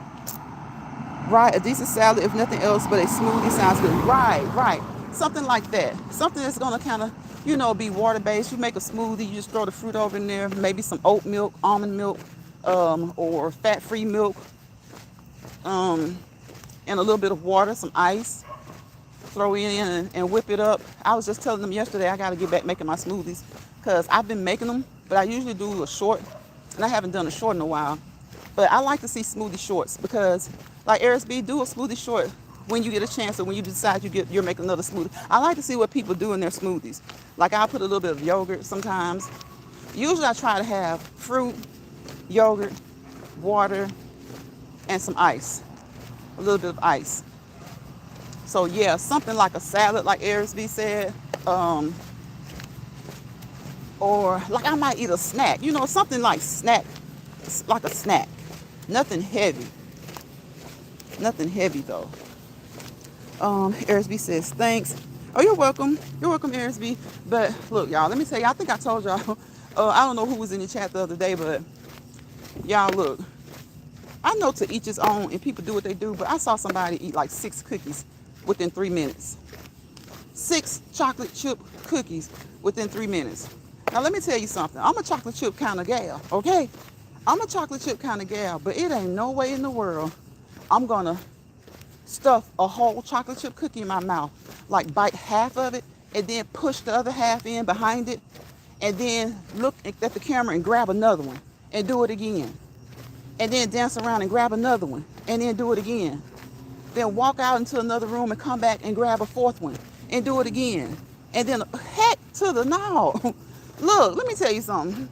Right, a decent salad, if nothing else, but a smoothie sounds good. Right. Something like that. Something that's going to kind of, be water-based. You make a smoothie, you just throw the fruit over in there, maybe some oat milk, almond milk, or fat-free milk, and a little bit of water, some ice. Throw it in and whip it up. I was just telling them yesterday I got to get back making my smoothies because I've been making them, but I usually do a short, and I haven't done a short in a while. But I like to see smoothie shorts because, like Eris B, do a smoothie short when you get a chance or when you decide you're making another smoothie. I like to see what people do in their smoothies. Like I'll put a little bit of yogurt sometimes. Usually I try to have fruit, yogurt, water, and some ice. A little bit of ice. So yeah, something like a salad, like Eris B said. Or like I might eat a snack. Something like a snack. Nothing heavy. Nothing heavy though. Eris B says, thanks. Oh, you're welcome. You're welcome, Eris B. But look, y'all, let me tell you, I think I told y'all, I don't know who was in the chat the other day, but y'all, look, I know to each his own and people do what they do, but I saw somebody eat like 6 cookies within 3 minutes. 6 chocolate chip cookies within 3 minutes. Now let me tell you something. I'm a chocolate chip kind of gal, okay? I'm a chocolate chip kind of gal, but it ain't no way in the world I'm gonna stuff a whole chocolate chip cookie in my mouth, like bite half of it and then push the other half in behind it, and then look at the camera and grab another one and do it again. And then dance around and grab another one and then do it again. Then walk out into another room and come back and grab a fourth one and do it again. And then heck to the no. Look, let me tell you something.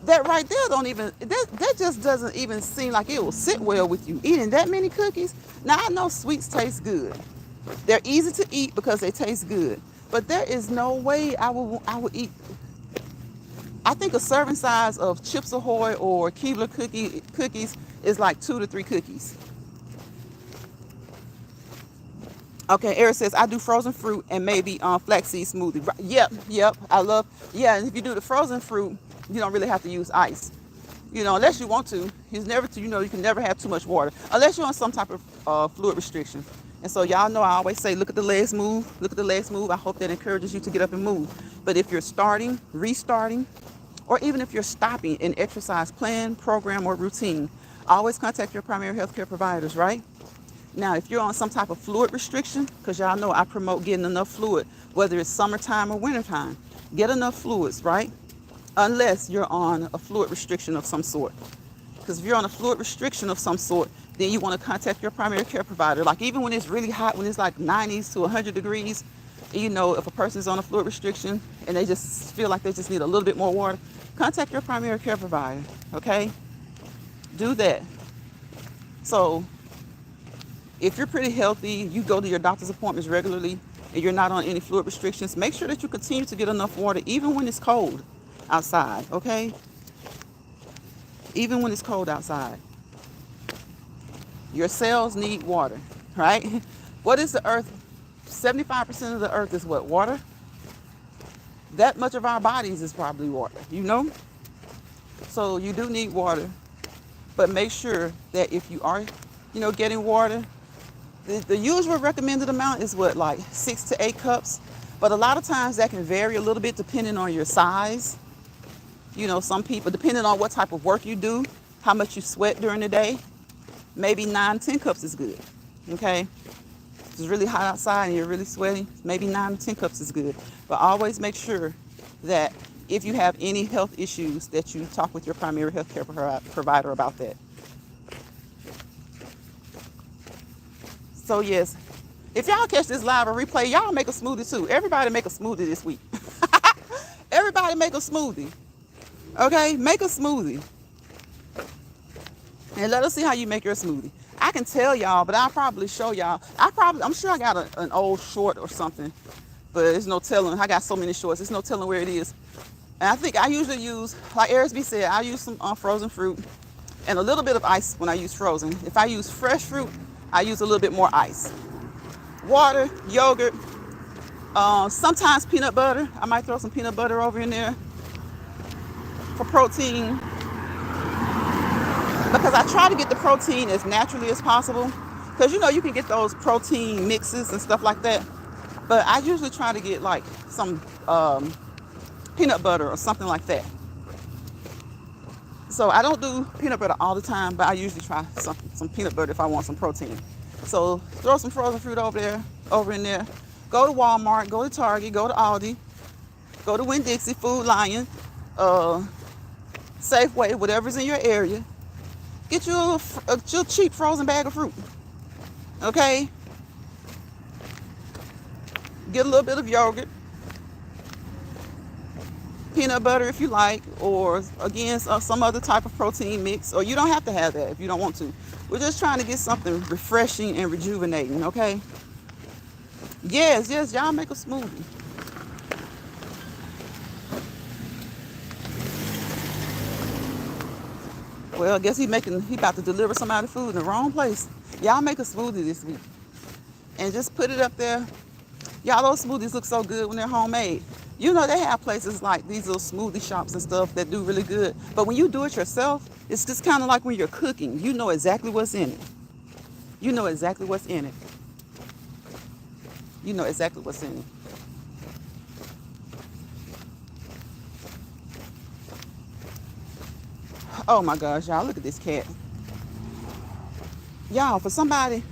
That right there that just doesn't even seem like it will sit well with you, eating that many cookies. Now I know sweets taste good. They're easy to eat because they taste good. But there is no way I would eat. I think a serving size of Chips Ahoy or Keebler cookies is like 2 to 3 cookies. Okay, Eric says, I do frozen fruit and maybe flaxseed smoothie. Yep, I love, yeah, and if you do the frozen fruit, you don't really have to use ice. You know, unless you want to. You can never have too much water. Unless you're on some type of fluid restriction. And so y'all know I always say, look at the legs move, look at the legs move. I hope that encourages you to get up and move. But if you're starting, restarting, or even if you're stopping an exercise plan, program, or routine, always contact your primary healthcare providers, right? Now, if you're on some type of fluid restriction, because y'all know I promote getting enough fluid, whether it's summertime or wintertime, get enough fluids, right? Unless you're on a fluid restriction of some sort. Because if you're on a fluid restriction of some sort, then you want to contact your primary care provider. Like even when it's really hot, when it's like 90s to 100 degrees, you know, if a person's on a fluid restriction and they just feel like they just need a little bit more water, contact your primary care provider, okay? Do that. So if you're pretty healthy, you go to your doctor's appointments regularly, and you're not on any fluid restrictions, make sure that you continue to get enough water even when it's cold outside, okay? Even when it's cold outside. Your cells need water, right? What is the earth? 75% of the earth is what? Water? That much of our bodies is probably water, you know? So you do need water, but make sure that if you are, getting water, the usual recommended amount is what, like 6 to 8 cups? But a lot of times that can vary a little bit depending on your size. You know, some people, depending on what type of work you do, how much you sweat during the day, maybe 9, 10 cups is good, okay? If it's really hot outside and you're really sweating, maybe 9 to 10 cups is good. But always make sure that if you have any health issues that you talk with your primary health care provider about that. So yes, if y'all catch this live or replay, y'all make a smoothie too. Everybody make a smoothie this week. Everybody make a smoothie. Okay, make a smoothie. And let us see how you make your smoothie. I can tell y'all, but I'll probably show y'all. I'm sure I got an old short or something, but there's no telling. I got so many shorts, there's no telling where it is. And I think I usually use, like Arisby said, I use some frozen fruit and a little bit of ice when I use frozen. If I use fresh fruit, I use a little bit more ice. Water, yogurt, sometimes peanut butter. I might throw some peanut butter over in there for protein, because I try to get the protein as naturally as possible, because you can get those protein mixes and stuff like that, but I usually try to get like some peanut butter or something like that. So I don't do peanut butter all the time, but I usually try some peanut butter if I want some protein. So throw some frozen fruit over in there. Go to Walmart, go to Target, go to Aldi, go to Winn-Dixie, Food Lion, Safeway, whatever's in your area. Get you a cheap frozen bag of fruit, okay? Get a little bit of yogurt, peanut butter if you like, or again, some other type of protein mix, or you don't have to have that if you don't want to. We're just trying to get something refreshing and rejuvenating, okay? Yes, y'all make a smoothie. Well, I guess he about to deliver somebody food in the wrong place. Y'all make a smoothie this week and just put it up there. Y'all, those smoothies look so good when they're homemade. You know, they have places like these little smoothie shops and stuff that do really good. But when you do it yourself, it's just kind of like when you're cooking. You know exactly what's in it. You know exactly what's in it. You know exactly what's in it. Oh my gosh, y'all, look at this cat. Y'all, for somebody,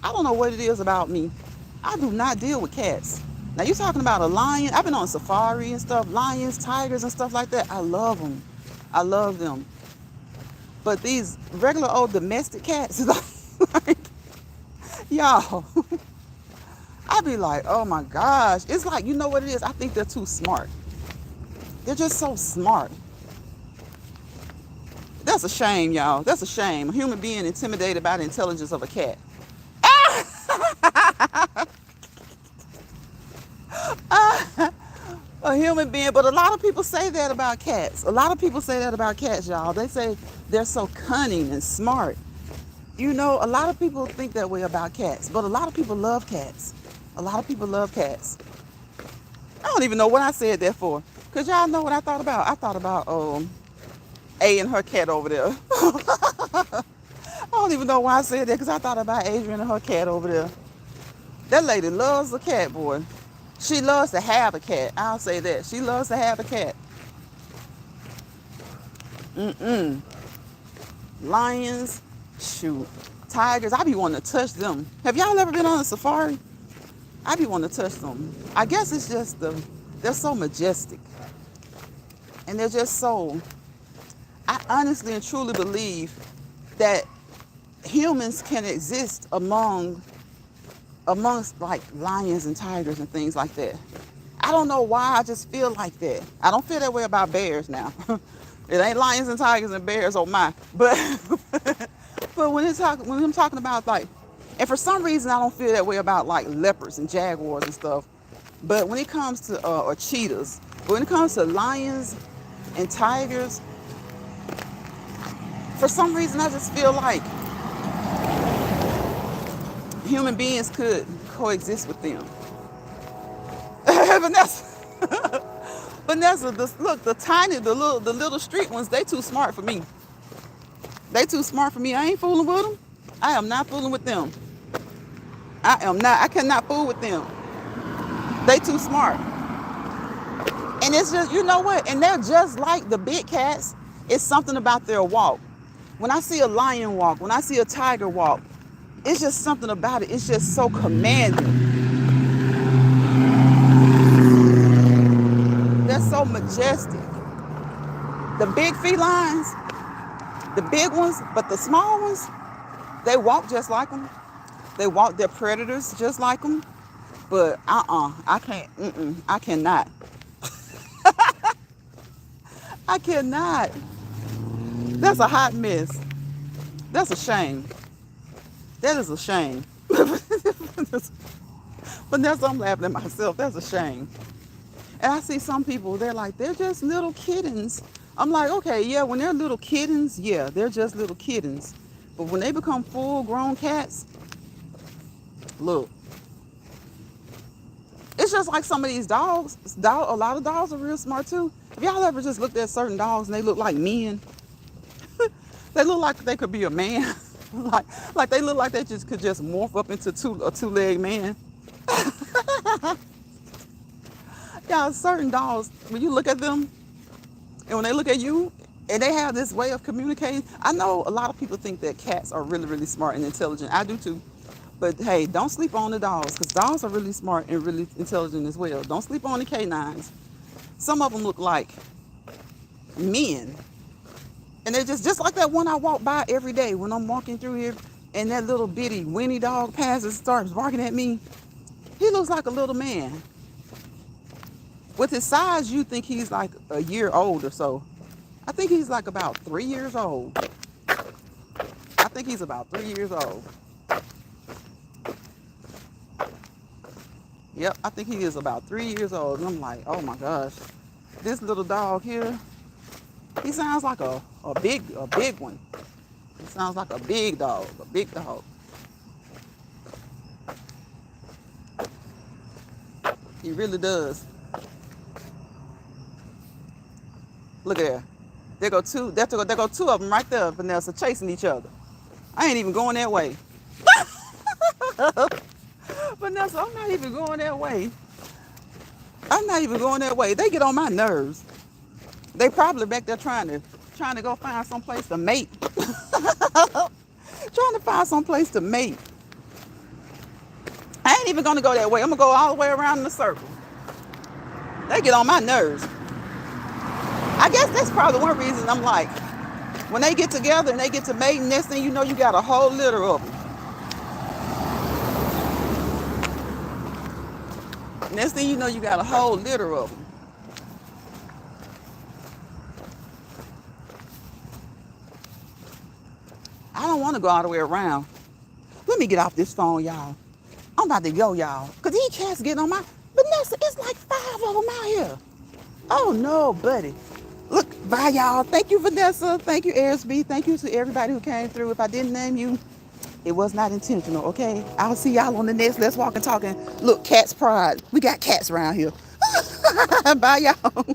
I don't know what it is about me. I do not deal with cats. Now you talking about a lion? I've been on safari and stuff, lions, tigers and stuff like that. I love them. I love them. But these regular old domestic cats, like, y'all, I be like, oh my gosh. It's like, you know what it is? I think they're too smart. They're just so smart. That's a shame, y'all. That's a shame. A human being intimidated by the intelligence of a cat. A human being, but a lot of people say that about cats. A lot of people say that about cats, y'all. They say they're so cunning and smart. You know, a lot of people think that way about cats, but a lot of people love cats. A lot of people love cats. I don't even know what I said that for. Because y'all know what I thought about. I thought about A and her cat over there. I don't even know why I said that, because I thought about Adrian and her cat over there. That lady loves a cat, boy. She loves to have a cat. I'll say that. She loves to have a cat. Lions, shoot. Tigers, I be wanting to touch them. Have y'all ever been on a safari? I be wanting to touch them. I guess it's just they're so majestic. And they're just so, I honestly and truly believe that humans can exist amongst like lions and tigers and things like that. I don't know why, I just feel like that. I don't feel that way about bears now. It ain't lions and tigers and bears, oh my. But but when I'm talking about like, and for some reason I don't feel that way about like leopards and jaguars and stuff. But when it comes to or cheetahs, but when it comes to lions and tigers, for some reason I just feel like human beings could coexist with them. Vanessa, look, the little street ones, they too smart for me. They too smart for me. I ain't fooling with them. I am not fooling with them. I am not. I cannot fool with them. They too smart. And it's just, you know what? And they're just like the big cats. It's something about their walk. When I see a lion walk, when I see a tiger walk, it's just something about it. It's just so commanding. They're so majestic. The big felines, the big ones, but the small ones, they walk just like them. They walk their predators just like them. But I can't, I cannot. I cannot. That's a hot mess. That's a shame. That is a shame. But that's, I'm laughing at myself. That's a shame. And I see some people, they're just little kittens. I'm like, okay, yeah, when they're little kittens, yeah, they're just little kittens. But when they become full grown cats, look, it's just like some of these dogs. A lot of dogs are real smart too. Have y'all ever just looked at certain dogs and they look like men? They look like they could be a man. like they look like they just could just morph up into a two-legged man. Yeah, certain dogs, when you look at them and when they look at you and they have this way of communicating. I know a lot of people think that cats are really, really smart and intelligent. I do too. But hey, don't sleep on the dogs, because dogs are really smart and really intelligent as well. Don't sleep on the canines. Some of them look like men. And they're just like that one I walk by every day when I'm walking through here, and that little bitty Winnie dog passes, starts barking at me. He looks like a little man. With his size, you think he's like a year old or so. I think he's like about 3 years old. I think he's about 3 years old. Yep, I think he is about 3 years old. And I'm like, oh my gosh, this little dog here, he sounds like a big one. He sounds like a big dog, a big dog. He really does. Look at there. There go two of them right there, Vanessa, chasing each other. I ain't even going that way. Vanessa, I'm not even going that way. I'm not even going that way. They get on my nerves. They probably back there trying trying to go find some place to mate. Trying to find some place to mate. I ain't even gonna go that way. I'm gonna go all the way around in the circle. They get on my nerves. I guess that's probably one reason I'm like, when they get together and they get to mating, next thing you know, you got a whole litter of them. Next thing you know, you got a whole litter of them. I don't want to go all the way around. Let me get off this phone, y'all. I'm about to go, y'all. Because these cats getting on my... Vanessa, it's like 5 of them out here. Oh, no, buddy. Look, bye, y'all. Thank you, Vanessa. Thank you, Airsby. Thank you to everybody who came through. If I didn't name you, it was not intentional, okay? I'll see y'all on the next Let's Walk and Talk. And look, Cats Pride. We got cats around here. Bye, y'all.